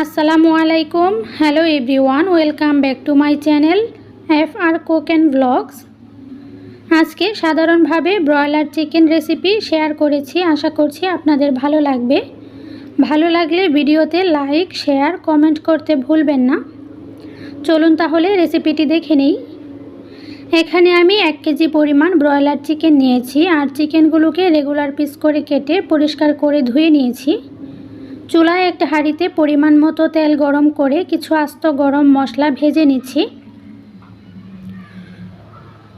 আসসালামু আলাইকুম। Hello everyone, welcome back to my channel FR cook and blogs. আজকে সাধারণভাবে ব্রয়লার চিকেন রেসিপি শেয়ার করেছি, আশা করছি আপনাদের ভালো লাগবে। ভালো লাগলে ভিডিওতে লাইক, শেয়ার, কমেন্ট করতে ভুলবেন না। চলুন তাহলে রেসিপিটি দেখে নিই। এখানে আমি 1 কেজি পরিমাণ ব্রয়লার চিকেন নিয়েছি আর চিকেনগুলোকে রেগুলার পিস করে কেটে পরিষ্কার করে ধুয়ে নিয়েছি। চুলায় একটা হাঁড়িতে পরিমাণ মতো তেল গরম করে কিছু আস্ত গরম মশলা ভেজে নিচ্ছি।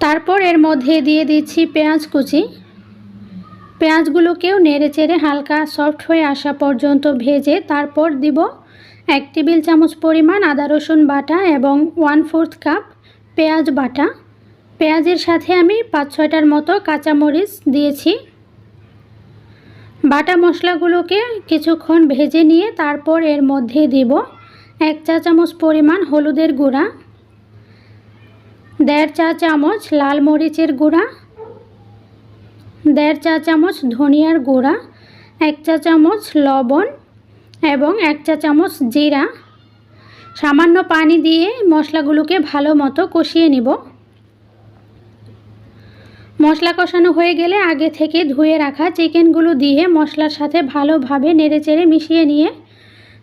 তারপর এর মধ্যে দিয়ে দিচ্ছি পেঁয়াজ কুচি। পেঁয়াজগুলোকেও নেড়েচেড়ে হালকা সফট হয়ে আসা পর্যন্ত ভেজে তারপর দিব 1 টেবিল চামচ পরিমাণ আদা রসুন বাটা এবং 1/4 কাপ পেঁয়াজ বাটা। পেঁয়াজের সাথে আমি 5-6টার মতো কাঁচামরিচ দিয়েছি। বাটা মশলাগুলোকে কিছুক্ষণ ভেজে নিয়ে তারপর এর মধ্যে দিব 1 চা চামচ পরিমাণ হলুদের গুঁড়া, 1.5 চা চামচ লাল মরিচের গুঁড়া, 1.5 চা চামচ ধনিয়ার গুঁড়া, 1 চা চামচ লবণ এবং 1 চা চামচ জিরা। সামান্য পানি দিয়ে মশলাগুলোকে ভালো মতো কষিয়ে নিব। মশলা কষানো হয়ে গেলে আগে থেকে ধুয়ে রাখা চিকেনগুলো দিয়ে মশলার সাথে ভালোভাবে নেড়েচেড়ে মিশিয়ে নিয়ে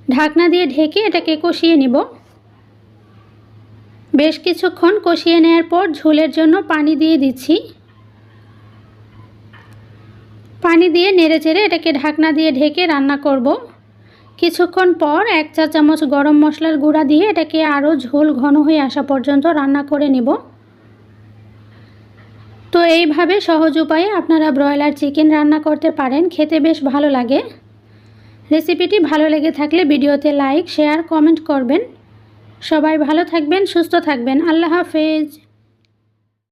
ঢাকনা দিয়ে ঢেকে এটাকে কষিয়ে নিব। বেশ কিছুক্ষণ কষিয়ে নেওয়ার পর ঝোলের জন্য পানি দিয়ে দিচ্ছি। পানি দিয়ে নেড়েচেড়ে এটাকে ঢাকনা দিয়ে ঢেকে রান্না করব। কিছুক্ষণ পর 1 চা চামচ গরম মশলার গুঁড়া দিয়ে এটাকে আরও ঝোল ঘন হয়ে আসা পর্যন্ত রান্না করে নেব। তো এইভাবে সহজ উপায়ে আপনারা ব্রয়লার চিকেন রান্না করতে পারেন, খেতে বেশ ভালো লাগে। রেসিপিটি ভালো লেগে থাকলে ভিডিওতে লাইক, শেয়ার, কমেন্ট করবেন। সবাই ভালো থাকবেন, সুস্থ থাকবেন। আল্লাহ হাফেজ।